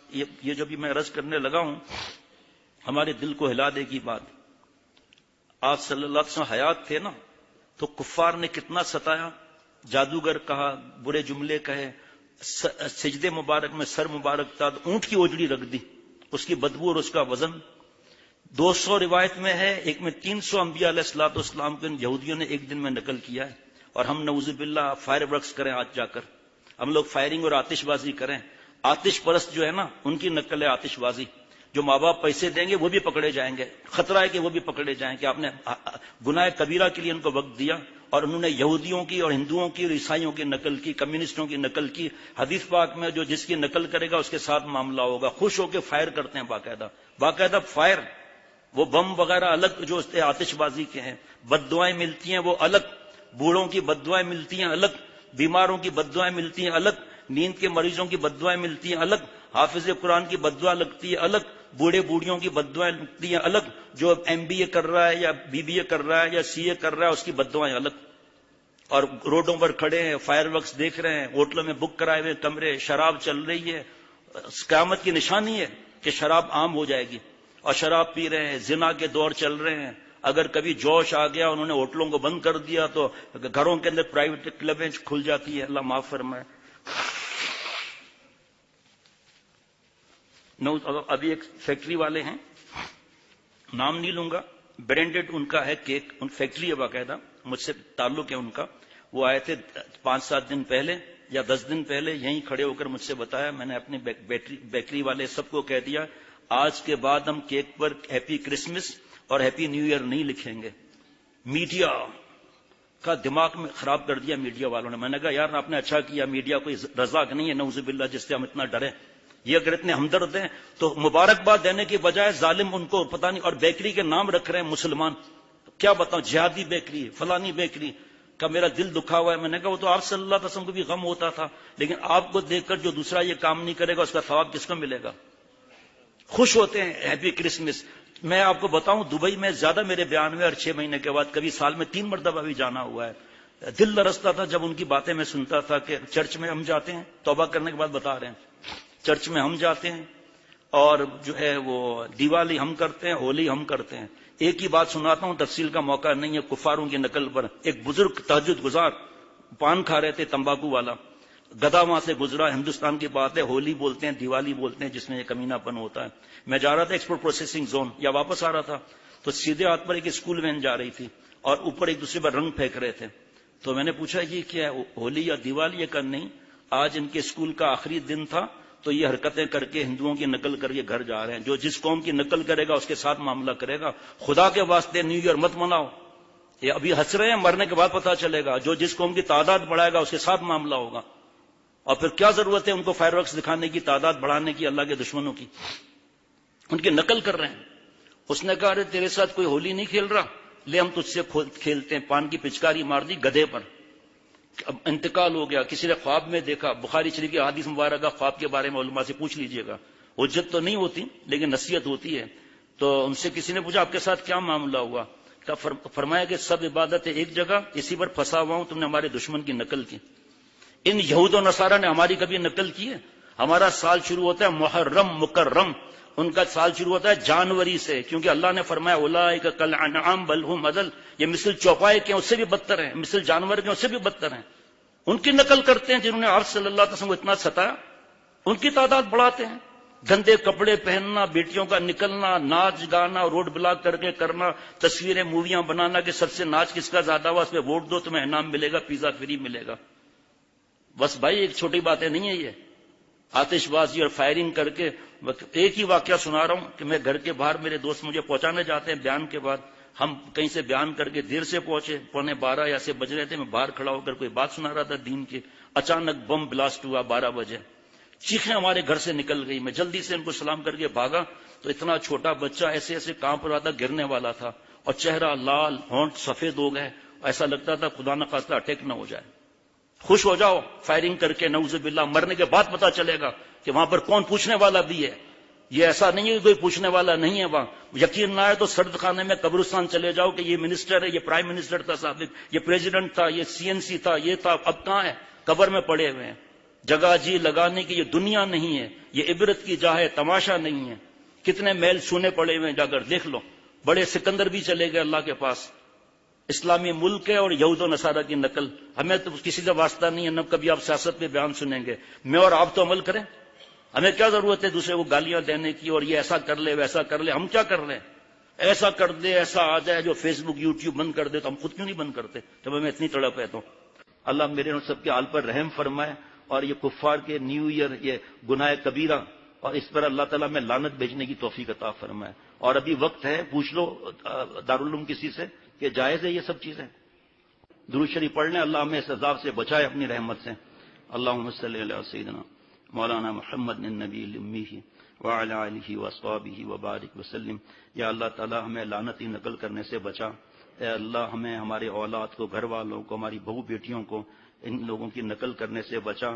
یہ جو بھی میں عرض کرنے لگا ہوں ہمارے دل کو ہلا دے گی بات. آپ صلی اللہ علیہ وسلم حیات تھے نا تو کفار نے کتنا ستایا، جادوگر کہا، برے جملے کہے، سجدے مبارک میں سر مبارک تھا، اونٹ کی اوجڑی رکھ دی، اس کی بدبو اور اس کا وزن. 200 روایت میں ہے، ایک میں 300 انبیاء علیہ الصلوۃ والسلام کو یہودیوں نے ایک دن میں نقل کیا ہے. اور ہم نعوذ باللہ فائر ورکس کریں آج جا کر، ہم لوگ فائرنگ اور آتش بازی کریں. آتش پرست جو ہے نا ان کی نقل ہے آتش بازی. جو ماں باپ پیسے دیں گے وہ بھی پکڑے جائیں گے، خطرہ ہے کہ وہ بھی پکڑے جائیں کہ آپ نے گناہ کبیرہ کے لیے ان کو وقت دیا. اور انہوں نے یہودیوں کی اور ہندوؤں کی اور عیسائیوں کی نقل کی، کمیونسٹوں کی نقل کی. حدیث پاک میں جو جس کی نقل کرے گا اس کے ساتھ معاملہ ہوگا. خوش ہو کے فائر کرتے ہیں باقاعدہ فائر. وہ بم وغیرہ الگ جو آتش بازی کے ہیں. بد دعائیں ملتی ہیں وہ الگ، بوڑھوں کی بد دعائیں ملتی ہیں الگ، بیماروں کی بد دعائیں ملتی ہیں الگ، نیند کے مریضوں کی بد دعائیں ملتی ہیں الگ، حافظ قرآن کی بد دعا لگتی ہے الگ، بوڑھے بوڑھیوں کی بد دعائیں لگتی ہیں الگ، جو MBA کر رہا ہے یا BBA کر رہا ہے یا CA کر رہا ہے اس کی بد دعائیں الگ. اور روڈوں پر کھڑے ہیں، فائر ورکس دیکھ رہے ہیں، ہوٹلوں میں بک کرائے ہوئے کمرے، شراب چل رہی ہے. قیامت کی نشانی ہے کہ شراب عام ہو جائے گی اور شراب پی رہے ہیں. زنا کے دور چل رہے ہیں. اگر کبھی جوش آ گیا انہوں نے ہوٹلوں کو بند کر دیا تو گھروں کے اندر پرائیویٹ کلبیں کھل جاتی ہے. اللہ معاف فرمائے. ابھی ایک فیکٹری والے ہیں، نام نہیں لوں گا، برینڈڈ ان کا ہے کیک، ان فیکٹری ہے باقاعدہ، مجھ سے تعلق ہے ان کا. وہ آئے تھے 5-7 دن پہلے یا 10 دن پہلے، یہیں کھڑے ہو کر مجھ سے بتایا. میں نے اپنے بیکری والے سب کو کہہ دیا آج کے بعد ہم کیک پر ہیپی کرسمس اور ہیپی نیو ایئر نہیں لکھیں گے. میڈیا کا دماغ میں خراب کر دیا میڈیا والوں نے. میں نے کہا یار آپ نے اچھا کیا، میڈیا کوئی رزاق نہیں ہے نعوذ باللہ جس سے ہم اتنا ڈریں. یہ اگر اتنے ہمدرد ہیں تو مبارکباد دینے کے بجائے ظالم ان کو پتہ نہیں. اور بیکری کے نام رکھ رہے ہیں مسلمان، کیا بتاؤں، جہادی بیکری، فلانی بیکری کا. میرا دل دکھا ہوا ہے. میں نے کہا وہ تو آپ صلی اللہ علیہ وسلم کو بھی غم ہوتا تھا، لیکن آپ کو دیکھ کر جو دوسرا یہ کام نہیں کرے گا اس کا ثواب کس کو ملے گا؟ خوش ہوتے ہیں ہیپی کرسمس. میں آپ کو بتاؤں دبئی میں زیادہ میرے بیان میں، اور 6 مہینے کے بعد کبھی سال میں 3 مرتبہ بھی جانا ہوا ہے. دل لرزتا تھا جب ان کی باتیں میں سنتا تھا کہ چرچ میں ہم جاتے ہیں، توبہ کرنے کے بعد بتا رہے ہیں، چرچ میں ہم جاتے ہیں اور جو ہے وہ دیوالی ہم کرتے ہیں، ہولی ہم کرتے ہیں. ایک ہی بات سناتا ہوں، تفصیل کا موقع نہیں ہے کفاروں کی نقل پر. ایک بزرگ تہجد گزار پان کھا رہے تھے، تمباکو والا، گدھا وہاں سے گزرا. ہندوستان کی بات ہے، ہولی بولتے ہیں، دیوالی بولتے ہیں جس میں یہ کمینہ پن ہوتا ہے. میں جا رہا تھا ایکسپورٹ پروسیسنگ زون یا واپس آ رہا تھا تو سیدھے ہاتھ پر ایک اسکول وین جا رہی تھی اور اوپر ایک دوسرے پر رنگ پھینک رہے تھے. تو میں نے پوچھا یہ کیا ہے، ہولی یا دیوالی؟ یہ کہا نہیں، آج ان کے اسکول کا آخری دن تھا تو یہ حرکتیں کر کے ہندوؤں کی نقل کر کے گھر جا رہے ہیں. جو جس قوم کی نقل کرے گا اس کے ساتھ معاملہ کرے گا. خدا کے واسطے نیو ایئر مت مناؤ. یہ ابھی ہنس رہے ہیں، مرنے کے بعد پتہ چلے گا. جو جس قوم کی تعداد بڑھائے گا اس کے ساتھ معاملہ ہوگا. اور پھر کیا ضرورت ہے ان کو فائر ورکس دکھانے کی، تعداد بڑھانے کی اللہ کے دشمنوں کی. ان کی نقل کر رہے ہیں. اس نے کہا ارے تیرے ساتھ کوئی ہولی نہیں کھیل رہا، لے ہم تجھ سے کھیلتے ہیں. پان کی پچکاری مار دی گدھے پر. اب انتقال ہو گیا. کسی نے خواب میں دیکھا، بخاری شریف کی حدیث مبارکہ خواب کے بارے میں علماء سے پوچھ لیجئے گا. حجت تو نہیں ہوتی لیکن نصیحت ہوتی ہے. تو ان سے کسی نے پوچھا آپ کے ساتھ کیا معاملہ ہوا؟ فرمایا کہ سب عبادت ایک جگہ، اسی پر پھنسا ہوا ہوں، تم نے ہمارے دشمن کی نقل کی. ان یہود و نصارہ نے ہماری کبھی نقل کی ہے؟ ہمارا سال شروع ہوتا ہے محرم مکرم، ان کا سال شروع ہوتا ہے جنوری سے، کیونکہ اللہ نے فرمایا اولئک کالانعام بل هم اضل، یہ مثل چوپائے کے اس سے بھی بدتر ہیں، مثل جانور کے اس سے بھی بدتر ہیں. ان کی نقل کرتے ہیں جنہوں نے آپ صلی اللہ علیہ وسلم کو اتنا ستایا، ان کی تعداد بڑھاتے ہیں. گندے کپڑے پہننا، بیٹیوں کا نکلنا، ناچ گانا، روڈ بلاک کر کے کرنا، تصویریں موویاں بنانا کہ سب سے ناچ کس کا زیادہ ہوا، اس پہ ووٹ دو تمہیں انعام ملے گا، پیزا فری ملے گا. بس بھائی ایک چھوٹی باتیں نہیں ہے یہ. آتش بازی اور فائرنگ کر کے. ایک ہی واقعہ سنا رہا ہوں کہ میں گھر کے باہر، میرے دوست مجھے پہنچانے جاتے ہیں بیان کے بعد، ہم کہیں سے بیان کر کے دیر سے پہنچے، 11:45 ایسے بج رہے تھے. میں باہر کھڑا ہو کر کوئی بات سنا رہا تھا دین کی، اچانک بم بلاسٹ ہوا 12 بجے. چیخیں ہمارے گھر سے نکل گئی. میں جلدی سے ان کو سلام کر کے بھاگا تو اتنا چھوٹا بچہ ایسے ایسے کانپ رہا تھا، گرنے والا تھا، اور چہرہ لال، ہونٹ سفید ہو گئے. ایسا لگتا تھا خدا نہ خواستہ اٹیک نہ ہو جائے. خوش ہو جاؤ فائرنگ کر کے، نعوذ باللہ. مرنے کے بعد پتا چلے گا کہ وہاں پر کون پوچھنے والا بھی ہے. یہ ایسا نہیں ہے کہ کوئی پوچھنے والا نہیں ہے وہاں. یقین نہ آئے تو سرد خانے میں قبرستان چلے جاؤ کہ یہ منسٹر ہے، یہ پرائم منسٹر تھا سابق، یہ پریزیڈنٹ تھا، یہ CNC تھا، یہ تھا. اب کہاں ہے؟ قبر میں پڑے ہوئے ہیں. جگہ جی لگانے کی یہ دنیا نہیں ہے، یہ عبرت کی جا ہے، تماشا نہیں ہے۔ کتنے میل سونے پڑے ہوئے، جا کر دیکھ لو۔ بڑے سکندر بھی چلے گئے اللہ کے پاس، اسلامی ملک ہے اور یہود و نصارہ کی نقل۔ ہمیں تو کسی سے واسطہ نہیں ہے، نہ کبھی آپ سیاست پہ بیان سنیں گے۔ میں اور آپ تو عمل کریں، ہمیں کیا ضرورت ہے دوسرے کو گالیاں دینے کی اور یہ ایسا کر لے ویسا کر لے۔ ہم کیا کر رہے ہیں؟ ایسا کر دے، ایسا آ جائے جو فیس بک یوٹیوب بند کر دے، تو ہم خود کیوں نہیں بند کرتے جب ہمیں اتنی تڑپ ہے تو؟ اللہ میرے اور سب کے حال پر رحم فرمائے، اور یہ کفار کے نیو ایئر، یہ گناہ کبیرہ، اور اس پر اللہ تعالیٰ میں لعنت بھیجنے کی توفیق عطا فرمائے۔ اور ابھی وقت ہے، پوچھ لو دارالعلوم کسی سے کہ جائز ہے یہ سب چیزیں؟ درود شریف پڑھ لیں، اللہ ہمیں اس عذاب سے بچائے اپنی رحمت سے۔ اللہم صلی علی سیدنا مولانا محمد النبی الامی وعلی آلہ واصحابہ وبارک وسلم۔ یا اللہ تعالیٰ ہمیں لعنتی نقل کرنے سے بچا۔ اے اللہ ہمیں، ہمارے اولاد کو، گھر والوں کو، ہماری بہو بیٹیوں کو ان لوگوں کی نقل کرنے سے بچا۔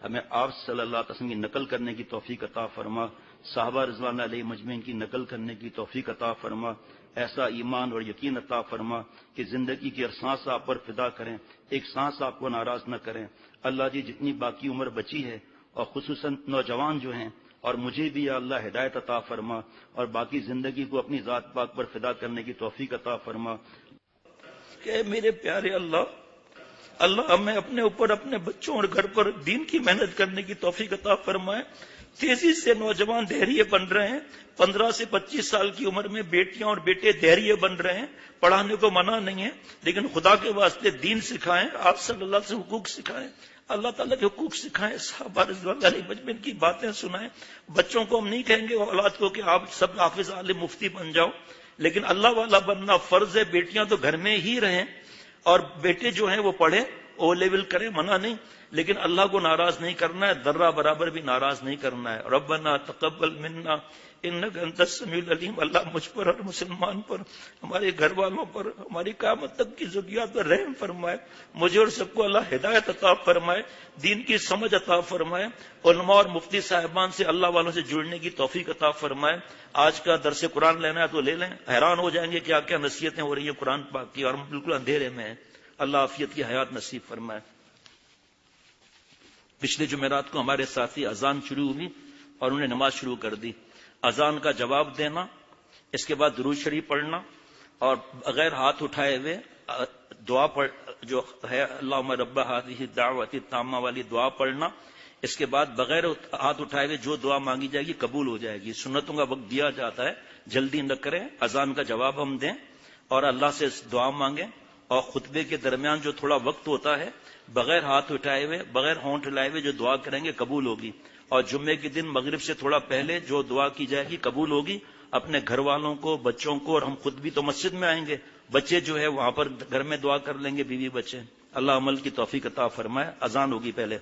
ہمیں آپ صلی اللہ علیہ وسلم کی نقل کرنے کی توفیق عطا فرما، صحابہ رضوان علیہ مجمعین کی نقل کرنے کی توفیق عطا فرما۔ ایسا ایمان اور یقین عطا فرما کہ زندگی کی ہر سانس آپ پر فدا کریں، ایک سانس آپ کو ناراض نہ کریں۔ اللہ جی جتنی باقی عمر بچی ہے، اور خصوصاً نوجوان جو ہیں، اور مجھے بھی یا اللہ ہدایت عطا فرما، اور باقی زندگی کو اپنی ذات پاک پر فدا کرنے کی توفیق عطا فرما۔ کہ میرے پیارے اللہ ہمیں اپنے اوپر، اپنے بچوں اور گھر پر دین کی محنت کرنے کی توفیق عطا فرمائے۔ تیزی سے نوجوان دہریے بن رہے ہیں، 15 سے 25 سال کی عمر میں بیٹیاں اور بیٹے دہریے بن رہے ہیں۔ پڑھانے کو منع نہیں ہے، لیکن خدا کے واسطے دین سکھائیں، آپ صلی اللہ سے حقوق سکھائیں، اللہ تعالیٰ کے حقوق سکھائیں، صحابہ رضوان علیہ مجمعین کی باتیں سنائیں۔ بچوں کو ہم نہیں کہیں گے، اولاد کو، کہ آپ سب حافظ عالم مفتی بن جاؤ، لیکن اللہ والا بننا فرض ہے۔ بیٹیاں تو گھر میں ہی رہیں، اور بیٹے جو ہیں وہ پڑھیں، او لیول کریں، منع نہیں، لیکن اللہ کو ناراض نہیں کرنا ہے، ذرہ برابر بھی ناراض نہیں کرنا ہے۔ ربنا تقبل منا انک انت السمیع العلیم۔ اللہ مجھ پر اور مسلمان پر، ہمارے گھر والوں پر، ہماری قیامت تک کی ذریات پر رحم فرمائے۔ مجھے اور سب کو اللہ ہدایت عطا فرمائے، دین کی سمجھ عطا فرمائے، علماء اور مفتی صاحبان سے، اللہ والوں سے جڑنے کی توفیق عطا فرمائے۔ آج کا درس قرآن لینا ہے تو لے لیں، حیران ہو جائیں گے کیا کیا نصیحتیں ہو رہی ہیں قرآن پاک کی، اور ہم بالکل اندھیرے میں ہیں۔ اللہ عافیت کی حیات نصیب فرمائے۔ پچھلے جمعرات کو ہمارے ساتھی اذان شروع ہوئی اور انہیں نماز شروع کر دی۔ اذان کا جواب دینا، اس کے بعد درود شریف پڑھنا، اور بغیر ہاتھ اٹھائے ہوئے دعا پڑھ جو ہے اللہم رب ہذہ الدعوۃ التامہ والی دعا پڑھنا۔ اس کے بعد بغیر ہاتھ اٹھائے ہوئے جو دعا مانگی جائے گی قبول ہو جائے گی۔ سنتوں کا وقت دیا جاتا ہے، جلدی نہ کریں، اذان کا جواب ہم دیں اور اللہ سے دعا مانگیں، اور خطبے کے درمیان جو تھوڑا وقت ہوتا ہے بغیر ہاتھ اٹھائے ہوئے، بغیر ہونٹ ہلائے ہوئے جو دعا کریں گے قبول ہوگی۔ اور جمعے کے دن مغرب سے تھوڑا پہلے جو دعا کی جائے گی قبول ہوگی۔ اپنے گھر والوں کو، بچوں کو، اور ہم خود بھی تو مسجد میں آئیں گے، بچے جو ہے وہاں پر گھر میں دعا کر لیں گے، بیوی بچے۔ اللہ عمل کی توفیق عطا فرمائے۔ اذان ہوگی پہلے۔